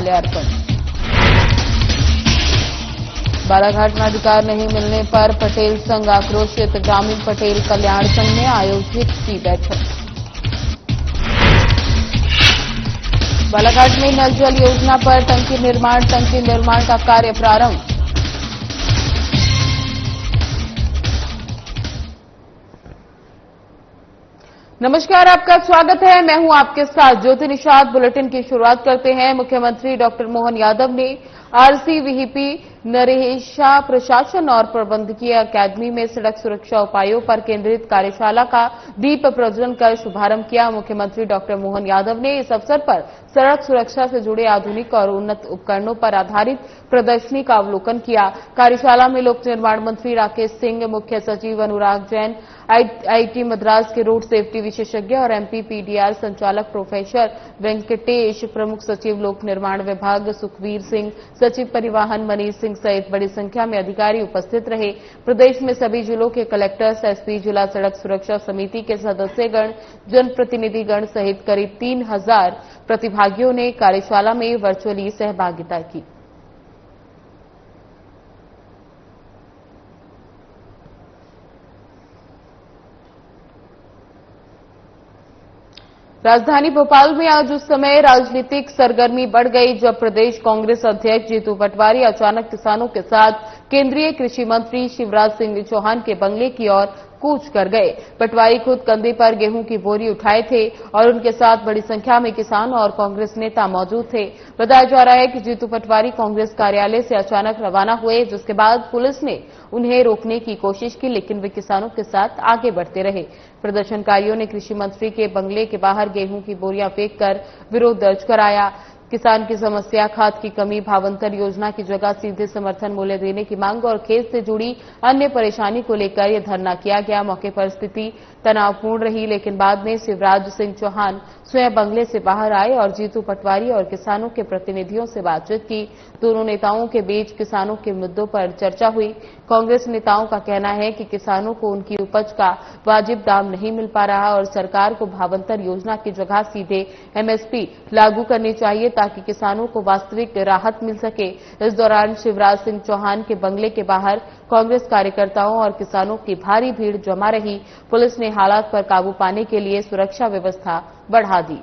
पुष्पांजलि अर्पण। बालाघाट में अधिकार नहीं मिलने पर पटेल संघ आक्रोशित, ग्रामीण पटेल कल्याण संघ ने आयोजित की बैठक। बालाघाट में नल जल योजना पर टंकी निर्माण का कार्य प्रारंभ। नमस्कार, आपका स्वागत है। मैं हूं आपके साथ ज्योति निषाद। बुलेटिन की शुरुआत करते हैं। मुख्यमंत्री डॉक्टर मोहन यादव ने आरसीवीपी नरेशा प्रशासन और प्रबंधकीय अकादमी में सड़क सुरक्षा उपायों पर केंद्रित कार्यशाला का दीप प्रज्वलन कर शुभारंभ किया। मुख्यमंत्री डॉक्टर मोहन यादव ने इस अवसर पर सड़क सुरक्षा से जुड़े आधुनिक और उन्नत उपकरणों पर आधारित प्रदर्शनी का अवलोकन किया। कार्यशाला में लोक निर्माण मंत्री राकेश सिंह, मुख्य सचिव अनुराग जैन, आईआईटी मद्रास के रोड सेफ्टी विशेषज्ञ और एमपी पीडीआर संचालक प्रोफेसर वेंकटेश, प्रमुख सचिव लोक निर्माण विभाग सुखवीर सिंह, सचिव परिवहन मनीष सिंह सहित बड़ी संख्या में अधिकारी उपस्थित रहे। प्रदेश में सभी जिलों के कलेक्टर्स, एसपी, जिला सड़क सुरक्षा समिति के सदस्यगण, जनप्रतिनिधिगण सहित करीब 3000 प्रतिभागियों ने कार्यशाला में वर्चुअली सहभागिता की। राजधानी भोपाल में आज उस समय राजनीतिक सरगर्मी बढ़ गई जब प्रदेश कांग्रेस अध्यक्ष जीतू पटवारी अचानक किसानों के साथ केंद्रीय कृषि मंत्री शिवराज सिंह चौहान के बंगले की ओर कूच कर गए। पटवारी खुद कंधे पर गेहूं की बोरी उठाए थे और उनके साथ बड़ी संख्या में किसान और कांग्रेस नेता मौजूद थे। बताया जा रहा है कि जीतू पटवारी कांग्रेस कार्यालय से अचानक रवाना हुए, जिसके बाद पुलिस ने उन्हें रोकने की कोशिश की, लेकिन वे किसानों के साथ आगे बढ़ते रहे। प्रदर्शनकारियों ने कृषि मंत्री के बंगले के बाहर गेहूं की बोरियां फेंककर विरोध दर्ज कराया। किसान की समस्या खाद की कमी, भावांतर योजना की जगह सीधे समर्थन मूल्य देने की मांग और खेत से जुड़ी अन्य परेशानी को लेकर यह धरना किया गया। मौके पर स्थिति तनावपूर्ण रही, लेकिन बाद में शिवराज सिंह चौहान स्वयं बंगले से बाहर आए और जीतू पटवारी और किसानों के प्रतिनिधियों से बातचीत की। दोनों नेताओं के बीच किसानों के मुद्दों पर चर्चा हुई। कांग्रेस नेताओं का कहना है कि किसानों को उनकी उपज का वाजिब दाम नहीं मिल पा रहा और सरकार को भावांतर योजना की जगह सीधे एमएसपी लागू करनी चाहिए ताकि किसानों को वास्तविक राहत मिल सके। इस दौरान शिवराज सिंह चौहान के बंगले के बाहर कांग्रेस कार्यकर्ताओं और किसानों की भारी भीड़ जमा रही। पुलिस ने हालात पर काबू पाने के लिए सुरक्षा व्यवस्था बढ़ा दी।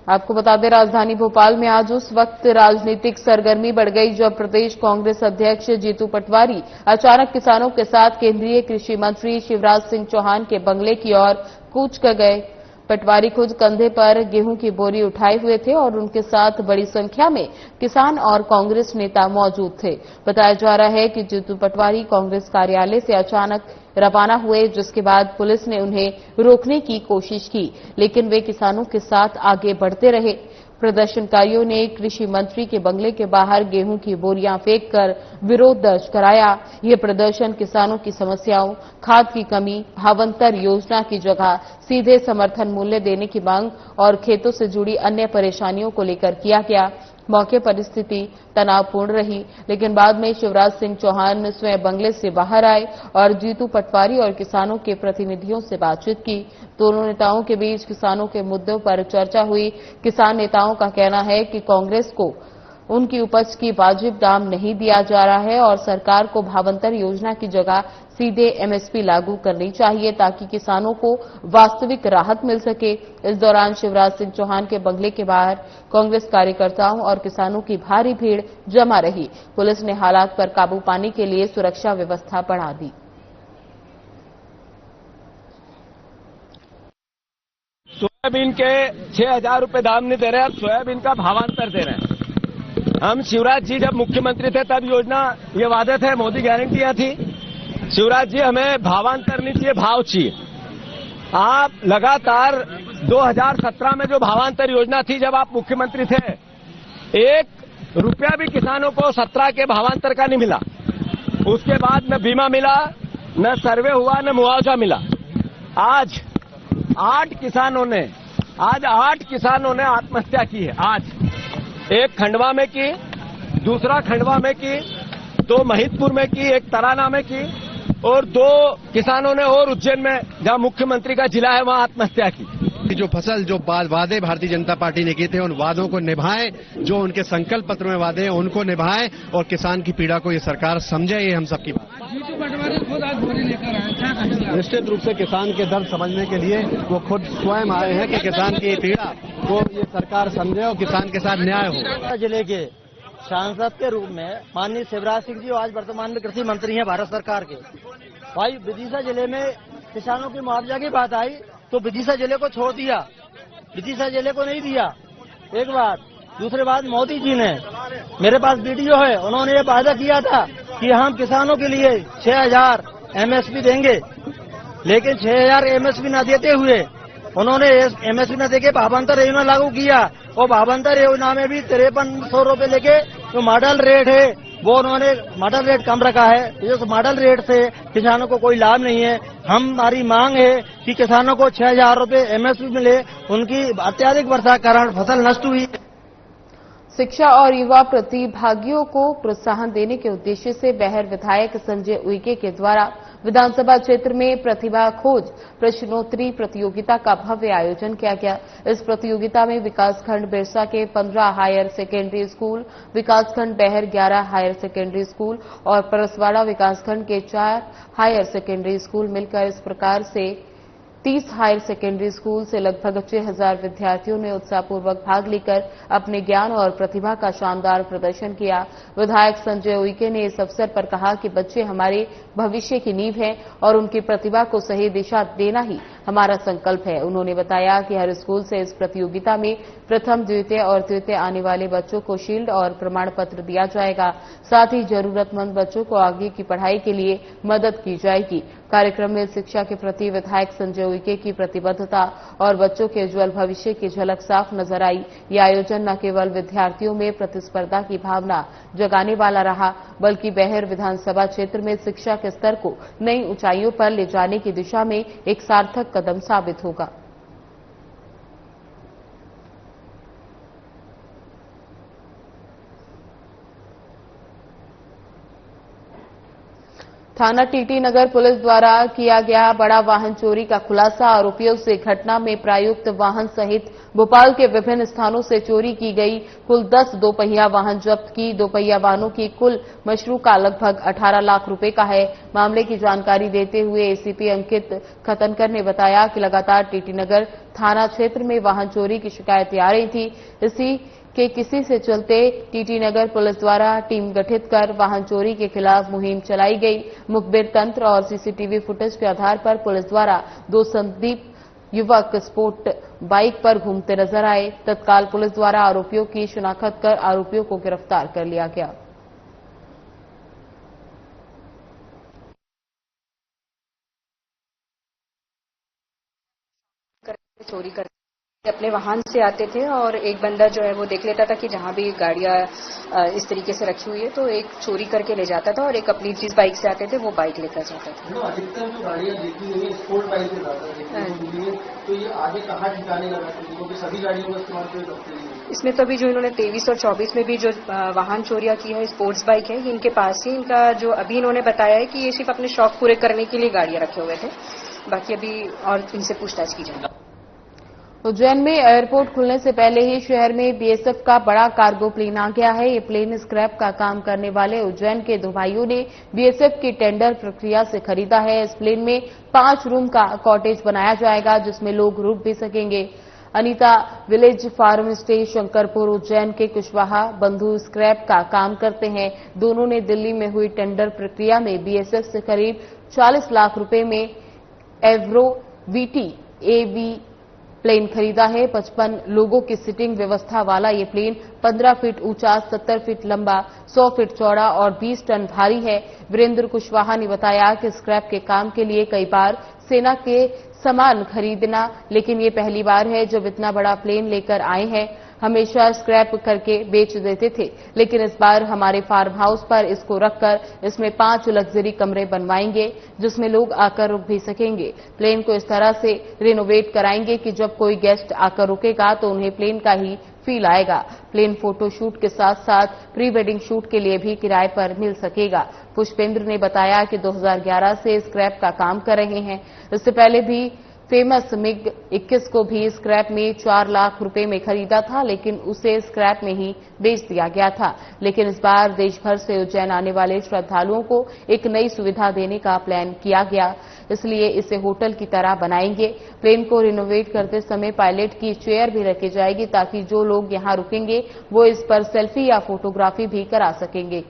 आपको बता दें, राजधानी भोपाल में आज उस वक्त राजनीतिक सरगर्मी बढ़ गई जब प्रदेश कांग्रेस अध्यक्ष जीतू पटवारी अचानक किसानों के साथ केंद्रीय कृषि मंत्री शिवराज सिंह चौहान के बंगले की ओर कूच कर गए। पटवारी खुद कंधे पर गेहूं की बोरी उठाए हुए थे और उनके साथ बड़ी संख्या में किसान और कांग्रेस नेता मौजूद थे। बताया जा रहा है कि जीतू पटवारी कांग्रेस कार्यालय से अचानक रवाना हुए, जिसके बाद पुलिस ने उन्हें रोकने की कोशिश की, लेकिन वे किसानों के साथ आगे बढ़ते रहे। प्रदर्शनकारियों ने कृषि मंत्री के बंगले के बाहर गेहूं की बोरियां फेंककर विरोध दर्ज कराया। ये प्रदर्शन किसानों की समस्याओं, खाद की कमी, भावांतर योजना की जगह सीधे समर्थन मूल्य देने की मांग और खेतों से जुड़ी अन्य परेशानियों को लेकर किया गया। मौके पर स्थिति तनावपूर्ण रही, लेकिन बाद में शिवराज सिंह चौहान स्वयं बंगले से बाहर आए और जीतू पटवारी और किसानों के प्रतिनिधियों से बातचीत की। दोनों नेताओं के बीच किसानों के मुद्दों पर चर्चा हुई। किसान नेताओं का कहना है कि कांग्रेस को उनकी उपज की वाजिब दाम नहीं दिया जा रहा है और सरकार को भावांतर योजना की जगह सीधे एमएसपी लागू करनी चाहिए ताकि किसानों को वास्तविक राहत मिल सके। इस दौरान शिवराज सिंह चौहान के बंगले के बाहर कांग्रेस कार्यकर्ताओं और किसानों की भारी भीड़ जमा रही। पुलिस ने हालात पर काबू पाने के लिए सुरक्षा व्यवस्था बढ़ा दी। सोयाबीन के 6000 रुपए दाम नहीं दे रहे, अब सोयाबीन का भावांतर दे रहे हैं। हम शिवराज जी जब मुख्यमंत्री थे तब योजना ये वादे थे, मोदी गारंटियां थी। शिवराज जी हमें भावांतर नहीं चाहिए, भाव चाहिए। आप लगातार 2017 में जो भावांतर योजना थी जब आप मुख्यमंत्री थे, 1 रुपया भी किसानों को 17 के भावांतर का नहीं मिला। उसके बाद न बीमा मिला, न सर्वे हुआ, न मुआवजा मिला। आज 8 किसानों ने आत्महत्या की है। आज एक खंडवा में की, दूसरा खंडवा में की, 2 महिदपुर में की, एक तराना में की। और 2 किसानों ने और उज्जैन में जहां मुख्यमंत्री का जिला है वहां आत्महत्या की। जो फसल जो वादे भारतीय जनता पार्टी ने किए थे उन वादों को निभाएं, जो उनके संकल्प पत्र में वादे हैं उनको निभाएं और किसान की पीड़ा को ये सरकार समझे, ये हम सबकी बात। जीतू पटवारी खुद आज बोरी लेकर आए, क्या कहेंगे? निश्चित रूप से किसान के दर्द समझने के लिए वो खुद स्वयं आए हैं कि किसान की पीड़ा को ये सरकार समझे और किसान के साथ न्याय हो। जिले के सांसद के रूप में माननीय शिवराज सिंह जी आज वर्तमान में कृषि मंत्री हैं भारत सरकार के। भाई विदिशा जिले में किसानों की मुआवजा की बात आई तो विदिशा जिले को छोड़ दिया, विदिशा जिले को नहीं दिया। एक बात, दूसरी बात, मोदी जी ने, मेरे पास वीडियो है, उन्होंने ये वादा किया था कि हम किसानों के लिए 6000 एमएसपी देंगे, लेकिन 6000 एमएसपी न देते हुए उन्होंने एमएसपी न देके भावांतर योजना लागू किया और भावांतर योजना में भी 5300 रूपये लेके जो मॉडल रेट है वो उन्होंने मॉडल रेट कम रखा है। इस मॉडल रेट से किसानों को कोई लाभ नहीं है। हमारी मांग है कि किसानों को 6000 रूपये एमएसपी मिले। उनकी अत्याधिक वर्षा के कारण फसल नष्ट हुई। शिक्षा और युवा प्रतिभागियों को प्रोत्साहन देने के उद्देश्य से बेहर विधायक संजय उइके के द्वारा विधानसभा क्षेत्र में प्रतिभा खोज प्रश्नोत्तरी प्रतियोगिता का भव्य आयोजन किया गया। इस प्रतियोगिता में विकासखंड बिरसा के 15 हायर सेकेंडरी स्कूल, विकासखंड बेहर 11 हायर सेकेंडरी स्कूल और परसवाड़ा विकासखंड के 4 हायर सेकेंडरी स्कूल मिलकर इस प्रकार से 30 हायर सेकेंडरी स्कूल से लगभग 6000 विद्यार्थियों ने उत्साहपूर्वक भाग लेकर अपने ज्ञान और प्रतिभा का शानदार प्रदर्शन किया। विधायक संजय उइके ने इस अवसर पर कहा कि बच्चे हमारे भविष्य की नींव हैं और उनकी प्रतिभा को सही दिशा देना ही हमारा संकल्प है। उन्होंने बताया कि हर स्कूल से इस प्रतियोगिता में प्रथम, द्वितीय और तृतीय आने वाले बच्चों को शील्ड और प्रमाण पत्र दिया जाएगा। साथ ही जरूरतमंद बच्चों को आगे की पढ़ाई के लिए मदद की जाएगी। कार्यक्रम में शिक्षा के प्रति विधायक संजय उइके की प्रतिबद्धता और बच्चों के उज्जवल भविष्य की झलक साफ नजर आई। ये आयोजन न केवल विद्यार्थियों में प्रतिस्पर्धा की भावना जगाने वाला रहा, बल्कि बेहर विधानसभा क्षेत्र में शिक्षा के स्तर को नई ऊंचाइयों पर ले जाने की दिशा में एक सार्थक कदम साबित होगा। थाना टीटी नगर पुलिस द्वारा किया गया बड़ा वाहन चोरी का खुलासा। आरोपियों से घटना में प्रयुक्त वाहन सहित भोपाल के विभिन्न स्थानों से चोरी की गई कुल 10 दोपहिया वाहन जब्त की। दोपहिया वाहनों की कुल मशरूका लगभग 18 लाख रुपए का है। मामले की जानकारी देते हुए एसीपी अंकित खतनकर ने बताया कि लगातार टीटी नगर थाना क्षेत्र में वाहन चोरी की शिकायतें आ रही थी। इसी के किसी से चलते टीटी नगर पुलिस द्वारा टीम गठित कर वाहन चोरी के खिलाफ मुहिम चलाई गई। मुखबिर तंत्र और सीसीटीवी फुटेज के आधार पर पुलिस द्वारा 2 संदिग्ध युवक स्पोर्ट बाइक पर घूमते नजर आए। तत्काल पुलिस द्वारा आरोपियों की शिनाख्त कर आरोपियों को गिरफ्तार कर लिया गया। चोरी करते अपने वाहन से आते थे और एक बंदा जो है वो देख लेता था कि जहां भी गाड़ियां इस तरीके से रखी हुई है तो एक चोरी करके ले जाता था और एक अपनी जिस बाइक से आते थे वो बाइक लेकर जाता था। अधिकतर जो गाड़ियां देखी हुई है स्पोर्ट बाइक से ज्यादा, तो ये आगे कहाँ ठिकाने लगा क्योंकि सभी गाड़ियों का इस्तेमाल करते हैं। इसमें तो अभी जो इन्होंने 23 और 24 में भी जो वाहन चोरियां की है स्पोर्ट्स बाइक है, ये इनके पास ही इनका जो अभी इन्होंने बताया है कि ये सिर्फ अपने शौक पूरे करने के लिए गाड़ियां रखे हुए थे। बाकी अभी और इनसे पूछताछ की जाएगी। उज्जैन में एयरपोर्ट खुलने से पहले ही शहर में बीएसएफ का बड़ा कार्गो प्लेन आ गया है। ये प्लेन स्क्रैप का काम करने वाले उज्जैन के 2 भाइयों ने बीएसएफ की टेंडर प्रक्रिया से खरीदा है। इस प्लेन में 5 रूम का कॉटेज बनाया जाएगा जिसमें लोग रुक भी सकेंगे। Anita village farm stay Shankarpur Ujjain के कुशवाहा बंधु स्क्रैप का काम करते हैं। दोनों ने दिल्ली में हुई टेंडर प्रक्रिया में बीएसएफ से करीब 40 लाख रुपए में एवरो वीटी एवी प्लेन खरीदा है। 55 लोगों की सिटिंग व्यवस्था वाला ये प्लेन 15 फीट ऊंचा, 70 फीट लंबा, 100 फीट चौड़ा और 20 टन भारी है। वीरेंद्र कुशवाहा ने बताया कि स्क्रैप के काम के लिए कई बार सेना के सामान खरीदना, लेकिन ये पहली बार है जब इतना बड़ा प्लेन लेकर आए हैं। हमेशा स्क्रैप करके बेच देते थे, लेकिन इस बार हमारे फार्म हाउस पर इसको रखकर इसमें 5 लग्जरी कमरे बनवाएंगे जिसमें लोग आकर रुक भी सकेंगे। प्लेन को इस तरह से रिनोवेट कराएंगे कि जब कोई गेस्ट आकर रुकेगा तो उन्हें प्लेन का ही फील आएगा। प्लेन फोटो शूट के साथ साथ प्री वेडिंग शूट के लिए भी किराए पर मिल सकेगा। पुष्पेंद्र ने बताया कि 2011 से स्क्रैप का काम कर रहे हैं। इससे पहले भी फेमस मिग 21 को भी स्क्रैप में 4 लाख रुपए में खरीदा था, लेकिन उसे स्क्रैप में ही बेच दिया गया था। लेकिन इस बार देश भर से उज्जैन आने वाले श्रद्धालुओं को एक नई सुविधा देने का प्लान किया गया, इसलिए इसे होटल की तरह बनाएंगे। प्लेन को रिनोवेट करते समय पायलट की चेयर भी रखी जाएगी, ताकि जो लोग यहां रुकेंगे वो इस पर सेल्फी या फोटोग्राफी भी करा सकेंगे।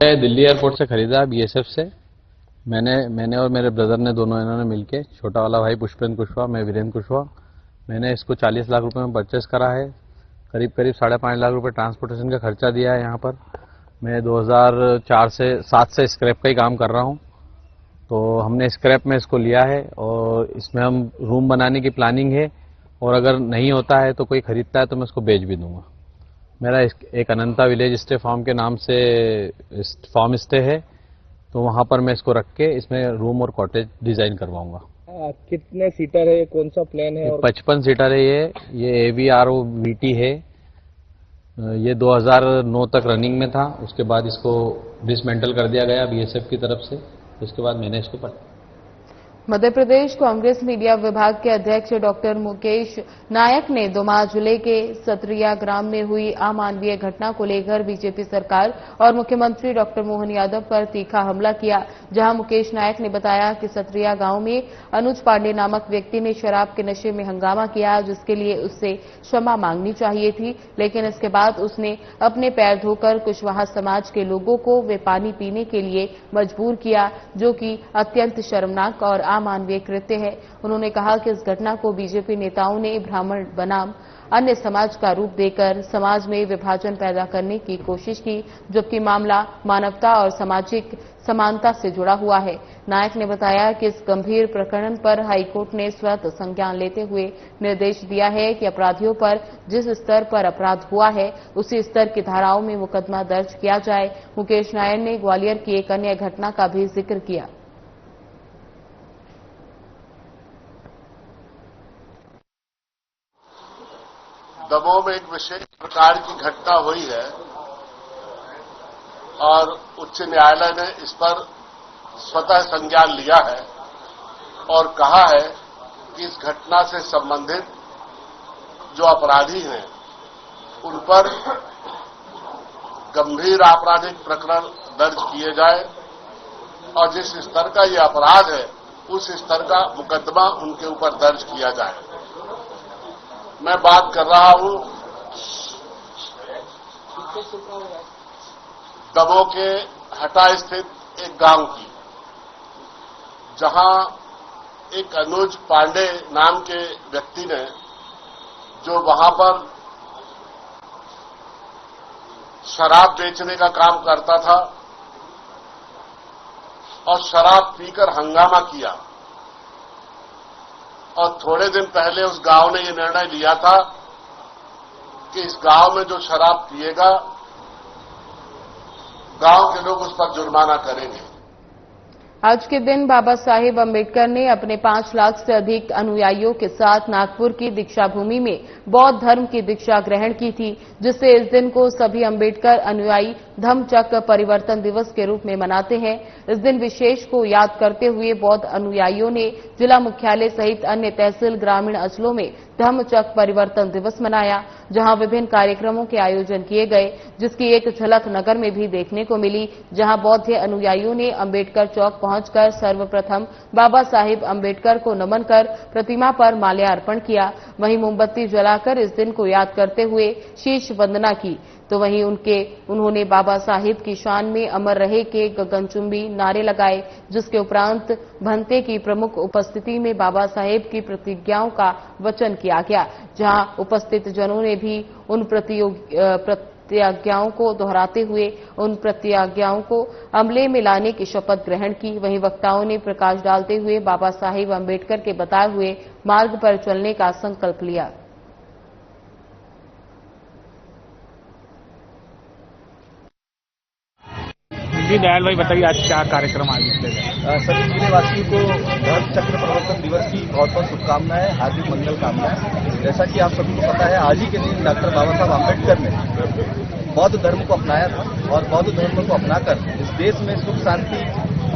दिल्ली एयरपोर्ट से खरीदा बीएसएफ से। मैंने और मेरे ब्रदर ने दोनों इन्होंने मिलके, छोटा वाला भाई पुष्पेंद्र कुशवाहा, मैं वीरेंद्र कुशवाहा, मैंने इसको 40 लाख रुपए में परचेस करा है। करीब 5.5 लाख रुपए ट्रांसपोर्टेशन का खर्चा दिया है। यहाँ पर मैं 2007 से स्क्रैप का ही काम कर रहा हूँ। तो हमने स्क्रैप में इसको लिया है और इसमें हम रूम बनाने की प्लानिंग है, और अगर नहीं होता है तो कोई खरीदता है तो मैं उसको बेच भी दूंगा। मेरा एक अनंता विलेज स्टे फार्म के नाम से फार्म स्टे है, तो वहां पर मैं इसको रख के इसमें रूम और कॉटेज डिजाइन करवाऊंगा। कितने सीटर है, कौन सा प्लान है? 55 सीटर है ये AVRO VT है। ये 2009 तक रनिंग में था, उसके बाद इसको डिसमेंटल कर दिया गया BSF की तरफ से। उसके बाद मैंने इसको मध्य प्रदेश कांग्रेस मीडिया विभाग के अध्यक्ष डॉक्टर मुकेश नायक ने दोमा जिले के सतरिया ग्राम में हुई अमानवीय घटना को लेकर बीजेपी सरकार और मुख्यमंत्री डॉक्टर मोहन यादव पर तीखा हमला किया। जहां मुकेश नायक ने बताया कि सतरिया गांव में अनुज पांडे नामक व्यक्ति ने शराब के नशे में हंगामा किया, जिसके लिए उससे क्षमा मांगनी चाहिए थी, लेकिन इसके बाद उसने अपने पैर धोकर कुशवाहा समाज के लोगों को वे पानी पीने के लिए मजबूर किया, जो कि अत्यंत शर्मनाक और अमानवीय कृत्य है। उन्होंने कहा कि इस घटना को बीजेपी नेताओं ने ब्राह्मण बनाम अन्य समाज का रूप देकर समाज में विभाजन पैदा करने की कोशिश की, जबकि मामला मानवता और सामाजिक समानता से जुड़ा हुआ है। नायक ने बताया कि इस गंभीर प्रकरण पर हाईकोर्ट ने स्वतः संज्ञान लेते हुए निर्देश दिया है कि अपराधियों पर जिस स्तर पर अपराध हुआ है उसी स्तर की धाराओं में मुकदमा दर्ज किया जाए। मुकेश नायक ने ग्वालियर की एक अन्य घटना का भी जिक्र किया। दमोह में एक विशेष प्रकार की घटना हुई है और उच्च न्यायालय ने इस पर स्वतः संज्ञान लिया है और कहा है कि इस घटना से संबंधित जो अपराधी हैं उन पर गंभीर आपराधिक प्रकरण दर्ज किए जाए और जिस स्तर का ये अपराध है उस स्तर का मुकदमा उनके ऊपर दर्ज किया जाए। मैं बात कर रहा हूं दमोह के हटा स्थित एक गांव की, जहां एक अनुज पांडे नाम के व्यक्ति ने, जो वहां पर शराब बेचने का काम करता था और शराब पीकर हंगामा किया, और थोड़े दिन पहले उस गांव ने ये निर्णय लिया था कि इस गांव में जो शराब पिएगा गांव के लोग उस पर जुर्माना करेंगे। आज के दिन बाबा साहेब अम्बेडकर ने अपने 5 लाख से अधिक अनुयायियों के साथ नागपुर की दीक्षा भूमि में बौद्ध धर्म की दीक्षा ग्रहण की थी, जिससे इस दिन को सभी अम्बेडकर अनुयायी धम्मचक्र परिवर्तन दिवस के रूप में मनाते हैं। इस दिन विशेष को याद करते हुए बौद्ध अनुयायियों ने जिला मुख्यालय सहित अन्य तहसील ग्रामीण अंचलों में धम्मचक्र परिवर्तन दिवस मनाया, जहां विभिन्न कार्यक्रमों के आयोजन किए गए, जिसकी एक झलक नगर में भी देखने को मिली, जहां बौद्ध अनुयायियों ने अम्बेडकर चौक पहुंचकर सर्वप्रथम बाबा साहेब अम्बेडकर को नमन कर प्रतिमा पर माल्यार्पण किया। वहीं मोमबत्ती जलाकर इस दिन को याद करते हुए शीश वंदना की, तो वहीं उन्होंने बाबा साहेब की शान में अमर रहे के गगनचुंबी नारे लगाए, जिसके उपरांत भंते की प्रमुख उपस्थिति में बाबा साहेब की प्रतिज्ञाओं का वचन किया गया, जहां उपस्थित जनों ने भी उन प्रतिज्ञाओं को दोहराते हुए उन प्रतिज्ञाओं को अमले में लाने की शपथ ग्रहण की। वहीं वक्ताओं ने प्रकाश डालते हुए बाबा साहेब अम्बेडकर के बताए हुए मार्ग पर चलने का संकल्प लिया। जी दयाल भाई बताइए आज क्या कार्यक्रम आयोजित किया गया? सभी जिलेवासियों को धर्म चक्र प्रवर्तन दिवस की बहुत बहुत शुभकामनाएं, हार्दिक मंगल कामनाएं। जैसा कि आप सभी को पता है, आज ही के दिन डॉक्टर बाबा साहब आम्बेडकर ने बौद्ध धर्म को अपनाया था और बौद्ध धर्म को अपनाकर इस देश में सुख शांति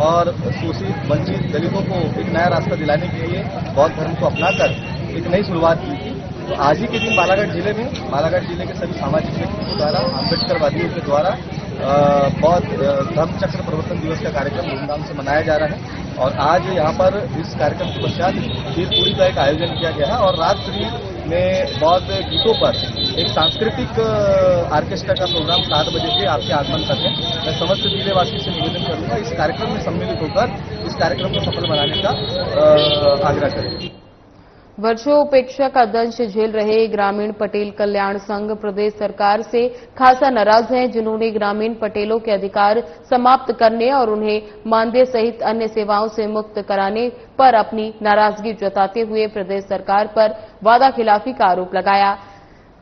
और शोषित वंचित दलितों को एक नया रास्ता दिलाने के लिए बौद्ध धर्म को अपनाकर एक नई शुरुआत की थी। तो आज ही के दिन बालाघाट जिले के सभी सामाजिक व्यक्तियों द्वारा आम्बेडकरवादियों के द्वारा बौद्ध धर्म चक्र प्रवर्तन दिवस का कार्यक्रम धूमधाम से मनाया जा रहा है। और आज यहाँ पर इस कार्यक्रम के पश्चात खीरपूरी का एक आयोजन किया गया है और रात्रि में बौद्ध गीतों पर एक सांस्कृतिक ऑर्केस्ट्रा का प्रोग्राम 7 बजे से आपके आगमन तक है। मैं समस्त जिलेवासियों से निवेदन करूंगा इस कार्यक्रम में सम्मिलित होकर इस कार्यक्रम को सफल बनाने का आग्रह करें। वर्षों उपेक्षा का दंश झेल रहे ग्रामीण पटेल कल्याण संघ प्रदेश सरकार से खासा नाराज हैं, जिन्होंने ग्रामीण पटेलों के अधिकार समाप्त करने और उन्हें मानदेय सहित अन्य सेवाओं से मुक्त कराने पर अपनी नाराजगी जताते हुए प्रदेश सरकार पर वादाखिलाफी का आरोप लगाया।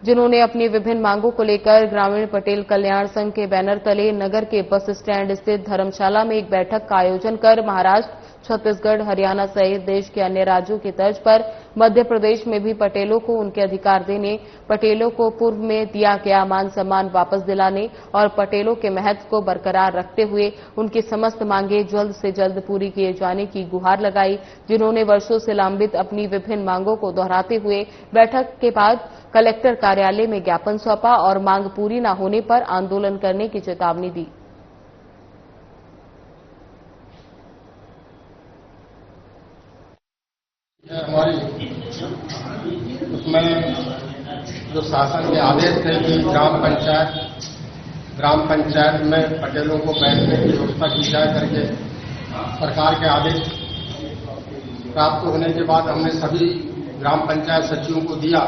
जिन्होंने अपनी विभिन्न मांगों को लेकर ग्रामीण पटेल कल्याण संघ के बैनर तले नगर के बस स्टैंड स्थित धर्मशाला में एक बैठक का आयोजन कर महाराष्ट्र, छत्तीसगढ़, हरियाणा सहित देश के अन्य राज्यों की तर्ज पर मध्य प्रदेश में भी पटेलों को उनके अधिकार देने, पटेलों को पूर्व में दिया गया मान सम्मान वापस दिलाने और पटेलों के महत्व को बरकरार रखते हुए उनकी समस्त मांगे जल्द से जल्द पूरी किए जाने की गुहार लगाई। जिन्होंने वर्षों से लंबित अपनी विभिन्न मांगों को दोहराते हुए बैठक के बाद कलेक्टर कार्यालय में ज्ञापन सौंपा और मांग पूरी न होने पर आंदोलन करने की चेतावनी दी। हमारी उसमें जो शासन के आदेश थे कि ग्राम पंचायत में पटेलों को बैठने की व्यवस्था की जाए करके सरकार के आदेश प्राप्त होने के बाद हमने सभी ग्राम पंचायत सचिवों को दिया।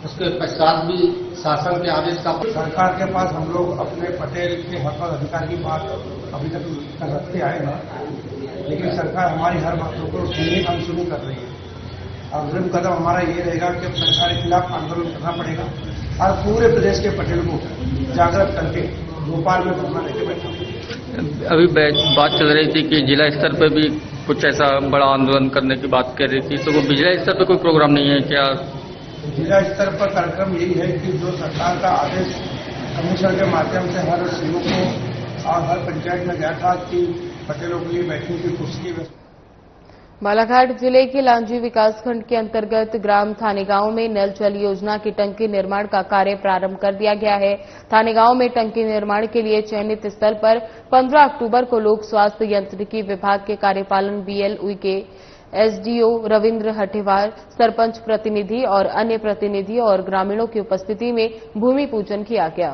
उसके पश्चात भी शासन के आदेश का सरकार के पास हम लोग अपने पटेल के हक और अधिकार की बात अभी तक रखते आए हैं, लेकिन सरकार हमारी हर बातों को सुनने का अनसुनी कर रही है। अग्रिम कदम हमारा ये रहेगा कि अब सरकार के खिलाफ आंदोलन करना पड़ेगा और पूरे प्रदेश के पटेल को जागृत करके भोपाल में धरना लेके बैठा। अभी बात चल रही थी कि जिला स्तर पर भी कुछ ऐसा बड़ा आंदोलन करने की बात कर रही थी, तो वो जिला स्तर पर कोई प्रोग्राम नहीं है क्या? जिला स्तर पर कार्यक्रम यही है कि जो सरकार का आदेश कमीशन के माध्यम से हर सीओ को और हर पंचायत में गया था कि पटेलों के लिए बैठने की कुर्सी की। बालाघाट जिले के लांजी विकासखंड के अंतर्गत ग्राम थानेगांव में नल जल योजना की टंकी निर्माण का कार्य प्रारंभ कर दिया गया है। थानेगांव में टंकी निर्माण के लिए चयनित स्थल पर 15 अक्टूबर को लोक स्वास्थ्य यांत्रिकी विभाग के कार्यपालन BLO के SDO रविंद्र हठेवार, सरपंच प्रतिनिधि और अन्य प्रतिनिधि और ग्रामीणों की उपस्थिति में भूमि पूजन किया गया।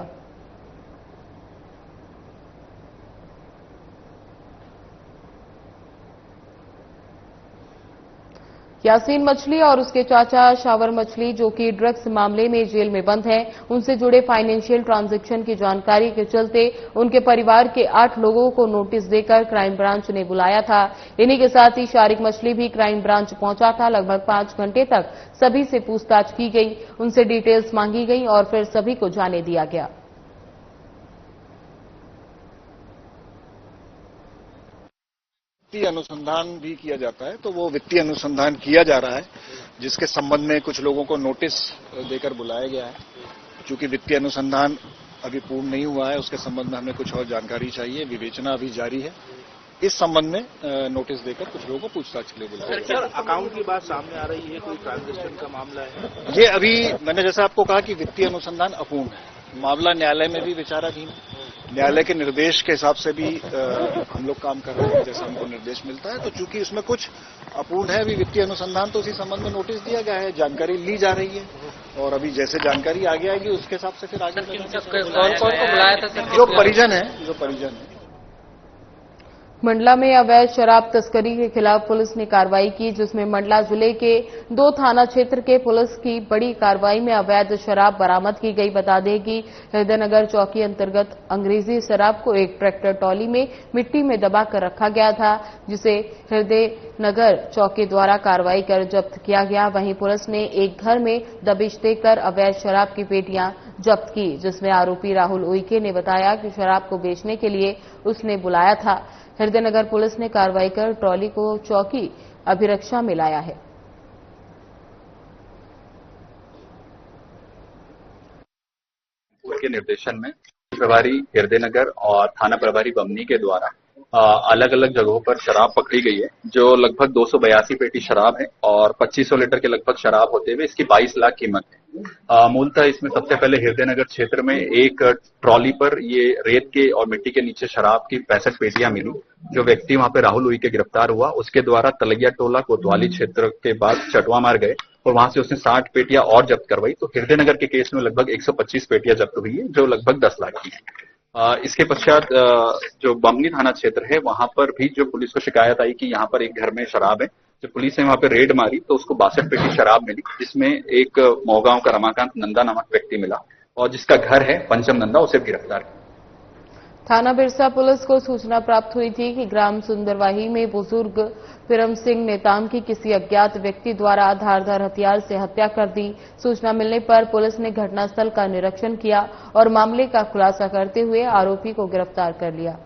यासीन मछली और उसके चाचा शावर मछली, जो कि ड्रग्स मामले में जेल में बंद हैं, उनसे जुड़े फाइनेंशियल ट्रांजैक्शन की जानकारी के चलते उनके परिवार के 8 लोगों को नोटिस देकर क्राइम ब्रांच ने बुलाया था। इन्हीं के साथ ही शारिक मछली भी क्राइम ब्रांच पहुंचा था। लगभग 5 घंटे तक सभी से पूछताछ की गई, उनसे डिटेल्स मांगी गई और फिर सभी को जाने दिया गया। वित्तीय अनुसंधान भी किया जाता है, तो वो वित्तीय अनुसंधान किया जा रहा है, जिसके संबंध में कुछ लोगों को नोटिस देकर बुलाया गया है। चूंकि वित्तीय अनुसंधान अभी पूर्ण नहीं हुआ है, उसके संबंध में हमें कुछ और जानकारी चाहिए, विवेचना अभी जारी है। इस संबंध में नोटिस देकर कुछ लोगों को पूछताछ के लिए बुलाया गया। सर, अकाउंट की बात सामने आ रही है, कोई ट्रांजेक्शन का मामला है? ये अभी मैंने जैसा आपको कहा कि वित्तीय अनुसंधान अपूर्ण है, मामला न्यायालय में भी विचाराधीन। न्यायालय के निर्देश के हिसाब से भी हम लोग काम कर रहे हैं, जैसा हमको निर्देश मिलता है। तो चूंकि इसमें कुछ अपूर्ण है अभी वित्तीय अनुसंधान, तो उसी संबंध में नोटिस दिया गया है, जानकारी ली जा रही है और अभी जैसे जानकारी आगे आएगी उसके हिसाब से फिर आगे कौन कौन को बुलाया था सर? जो परिजन है मंडला में अवैध शराब तस्करी के खिलाफ पुलिस ने कार्रवाई की, जिसमें मंडला जिले के 2 थाना क्षेत्र के पुलिस की बड़ी कार्रवाई में अवैध शराब बरामद की गई। बता दें कि हृदयनगर चौकी अंतर्गत अंग्रेजी शराब को एक ट्रैक्टर ट्रॉली में मिट्टी में दबाकर रखा गया था, जिसे हृदयनगर चौकी द्वारा कार्रवाई कर जब्त किया गया। वहीं पुलिस ने एक घर में दबिश देकर अवैध शराब की पेटियां जब्त की, जिसमें आरोपी राहुल उइके ने बताया कि शराब को बेचने के लिए उसने बुलाया था। हृदयनगर पुलिस ने कार्रवाई कर ट्रॉली को चौकी अभिरक्षा में लाया है। के निर्देशन में प्रभारी हृदयनगर और थाना प्रभारी बमनी के द्वारा अलग अलग जगहों पर शराब पकड़ी गई है, जो लगभग 282 पेटी शराब है और 2500 लीटर के लगभग शराब होते हुए इसकी 22 लाख कीमत है। मूलतः इसमें सबसे पहले हृदयनगर क्षेत्र में एक ट्रॉली पर ये रेत के और मिट्टी के नीचे शराब की 65 पेटियां मिली। जो व्यक्ति वहां पे राहुल उइके गिरफ्तार हुआ, उसके द्वारा तलैया टोला कोतवाली क्षेत्र के बाद चटवा मार गए और वहां से उसने 60 पेटियां और जब्त करवाई। तो हृदयनगर के केस में लगभग 125 पेटियां जब्त हुई है, जो लगभग 10 लाख की है। इसके पश्चात जो बमनी थाना क्षेत्र है, वहां पर भी जो पुलिस को शिकायत आई कि यहाँ पर एक घर में शराब है, जब पुलिस ने वहां पर रेड मारी तो उसको 62 पेटी शराब मिली, जिसमें एक मोहगांव का रमाकांत नंदा नामक व्यक्ति मिला और जिसका घर है पंचम नंदा, उसे गिरफ्तार किया। थाना बिरसा पुलिस को सूचना प्राप्त हुई थी कि ग्राम सुंदरवाही में बुजुर्ग पिरम सिंह नेताम की किसी अज्ञात व्यक्ति द्वारा धारदार हथियार से हत्या कर दी। सूचना मिलने पर पुलिस ने घटनास्थल का निरीक्षण किया और मामले का खुलासा करते हुए आरोपी को गिरफ्तार कर लिया।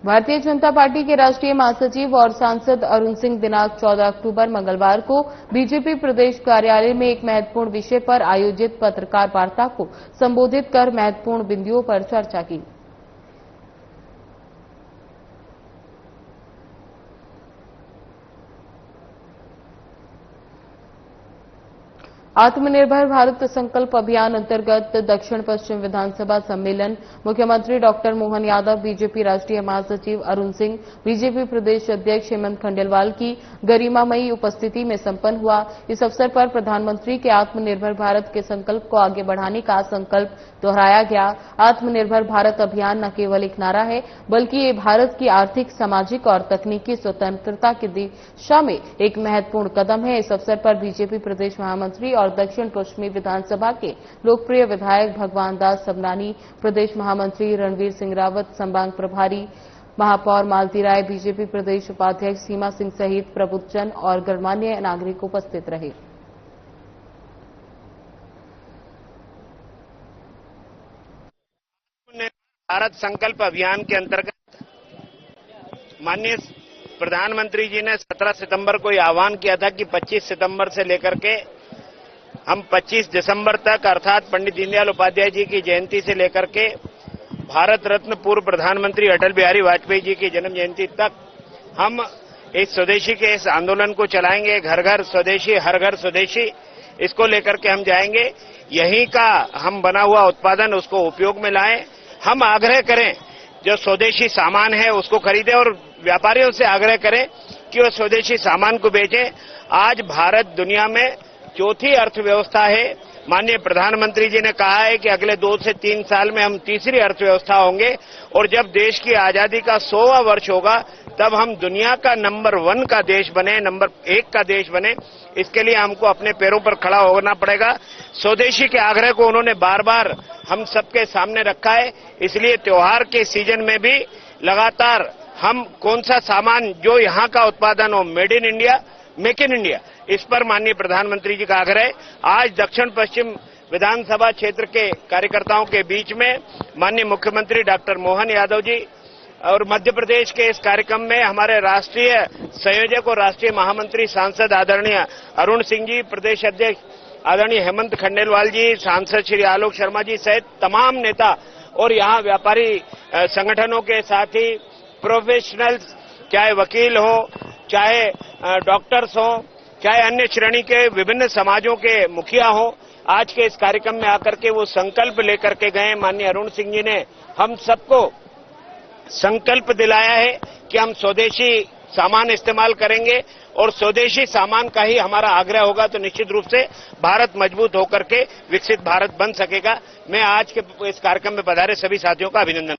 भारतीय जनता पार्टी के राष्ट्रीय महासचिव और सांसद अरुण सिंह दिनांक 14 अक्टूबर मंगलवार को बीजेपी प्रदेश कार्यालय में एक महत्वपूर्ण विषय पर आयोजित पत्रकार वार्ता को संबोधित कर महत्वपूर्ण बिंदुओं पर चर्चा की। आत्मनिर्भर भारत संकल्प अभियान अंतर्गत दक्षिण पश्चिम विधानसभा सम्मेलन मुख्यमंत्री डॉक्टर मोहन यादव, बीजेपी राष्ट्रीय महासचिव अरुण सिंह, बीजेपी प्रदेश अध्यक्ष हेमंत खंडेलवाल की गरिमामयी उपस्थिति में संपन्न हुआ। इस अवसर पर प्रधानमंत्री के आत्मनिर्भर भारत के संकल्प को आगे बढ़ाने का संकल्प दोहराया गया। आत्मनिर्भर भारत अभियान न केवल एक नारा है, बल्कि ये भारत की आर्थिक, सामाजिक और तकनीकी स्वतंत्रता की दिशा में एक महत्वपूर्ण कदम है। इस अवसर पर बीजेपी प्रदेश महामंत्री और दक्षिण पश्चिमी विधानसभा के लोकप्रिय विधायक भगवान दास सबनानी, प्रदेश महामंत्री रणवीर सिंह रावत, संभाग प्रभारी महापौर मालती राय, बीजेपी प्रदेश उपाध्यक्ष सीमा सिंह सहित प्रबुद्धजन और गणमान्य नागरिक उपस्थित रहे। भारत संकल्प अभियान के अंतर्गत माननीय प्रधानमंत्री जी ने 17 सितंबर को यह आह्वान किया था कि 25 सितंबर से लेकर के हम 25 दिसंबर तक, अर्थात पंडित दीनदयाल उपाध्याय जी की जयंती से लेकर के भारत रत्न पूर्व प्रधानमंत्री अटल बिहारी वाजपेयी जी की जन्म जयंती तक हम इस स्वदेशी के इस आंदोलन को चलाएंगे। घर घर स्वदेशी, हर घर स्वदेशी, इसको लेकर के हम जाएंगे। यहीं का हम बना हुआ उत्पादन उसको उपयोग में लाएं। हम आग्रह करें जो स्वदेशी सामान है उसको खरीदें और व्यापारियों से आग्रह करें कि वो स्वदेशी सामान को बेचें। आज भारत दुनिया में चौथी अर्थव्यवस्था है। माननीय प्रधानमंत्री जी ने कहा है कि अगले 2 से 3 साल में हम तीसरी अर्थव्यवस्था होंगे और जब देश की आजादी का 100वां वर्ष होगा तब हम दुनिया का नंबर 1 का देश बने, नंबर 1 का देश बने। इसके लिए हमको अपने पैरों पर खड़ा होना पड़ेगा। स्वदेशी के आग्रह को उन्होंने बार बार हम सबके सामने रखा है। इसलिए त्योहार के सीजन में भी लगातार हम कौन सा सामान जो यहाँ का उत्पादन हो, made in India, make in India, इस पर माननीय प्रधानमंत्री जी का आग्रह। आज दक्षिण पश्चिम विधानसभा क्षेत्र के कार्यकर्ताओं के बीच में माननीय मुख्यमंत्री डॉक्टर मोहन यादव जी और मध्य प्रदेश के इस कार्यक्रम में हमारे राष्ट्रीय संयोजक और राष्ट्रीय महामंत्री सांसद आदरणीय अरुण सिंह जी, प्रदेश अध्यक्ष आदरणीय हेमंत खंडेलवाल जी, सांसद श्री आलोक शर्मा जी सहित तमाम नेता और यहाँ व्यापारी संगठनों के साथ ही प्रोफेशनल्स, चाहे वकील हो, चाहे डॉक्टर्स हो, चाहे अन्य श्रेणी के विभिन्न समाजों के मुखिया हो, आज के इस कार्यक्रम में आकर के वो संकल्प लेकर के गए। माननीय अरुण सिंह जी ने हम सबको संकल्प दिलाया है कि हम स्वदेशी सामान इस्तेमाल करेंगे और स्वदेशी सामान का ही हमारा आग्रह होगा तो निश्चित रूप से भारत मजबूत होकर के विकसित भारत बन सकेगा। मैं आज के इस कार्यक्रम में पधारे सभी साथियों का अभिनंदन।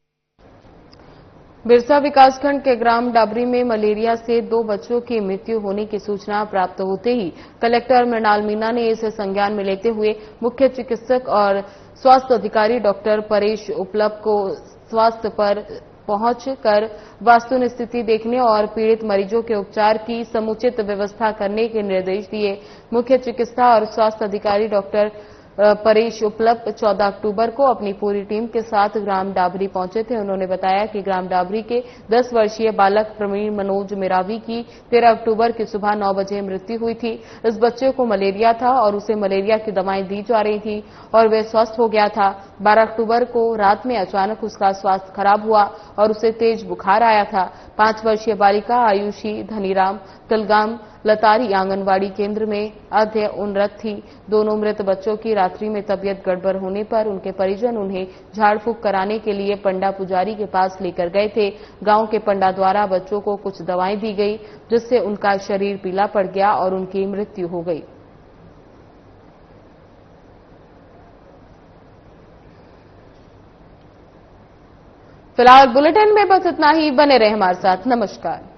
बिरसा विकासखंड के ग्राम डाबरी में मलेरिया से 2 बच्चों की मृत्यु होने की सूचना प्राप्त होते ही कलेक्टर मृणाल मीणा ने इसे संज्ञान में लेते हुए मुख्य चिकित्सक और स्वास्थ्य अधिकारी डॉक्टर परेश उपलब को स्वास्थ्य पर पहुंचकर वास्तु स्थिति देखने और पीड़ित मरीजों के उपचार की समुचित व्यवस्था करने के निर्देश दिए। मुख्य चिकित्सा और स्वास्थ्य अधिकारी डॉक्टर परेश उपलब 14 अक्टूबर को अपनी पूरी टीम के साथ ग्राम डाबरी पहुंचे थे। उन्होंने बताया कि ग्राम डाबरी के 10 वर्षीय बालक प्रवीण मनोज मिरावी की 13 अक्टूबर की सुबह 9 बजे मृत्यु हुई थी। इस बच्चे को मलेरिया था और उसे मलेरिया की दवाएं दी जा रही थी और वह स्वस्थ हो गया था। 12 अक्टूबर को रात में अचानक उसका स्वास्थ्य खराब हुआ और उसे तेज बुखार आया था। 5 वर्षीय बालिका आयुषी धनीराम तिलगाम लतारी आंगनवाड़ी केंद्र में अध्यय उन्नत थी। दोनों मृत बच्चों की रात्रि में तबियत गड़बड़ होने पर उनके परिजन उन्हें झाड़ फूंक कराने के लिए पंडा पुजारी के पास लेकर गए थे। गांव के पंडा द्वारा बच्चों को कुछ दवाएं दी गई जिससे उनका शरीर पीला पड़ गया और उनकी मृत्यु हो गई। फिलहाल बुलेटिन में बस इतना ही। बने रहे हमारे साथ। नमस्कार।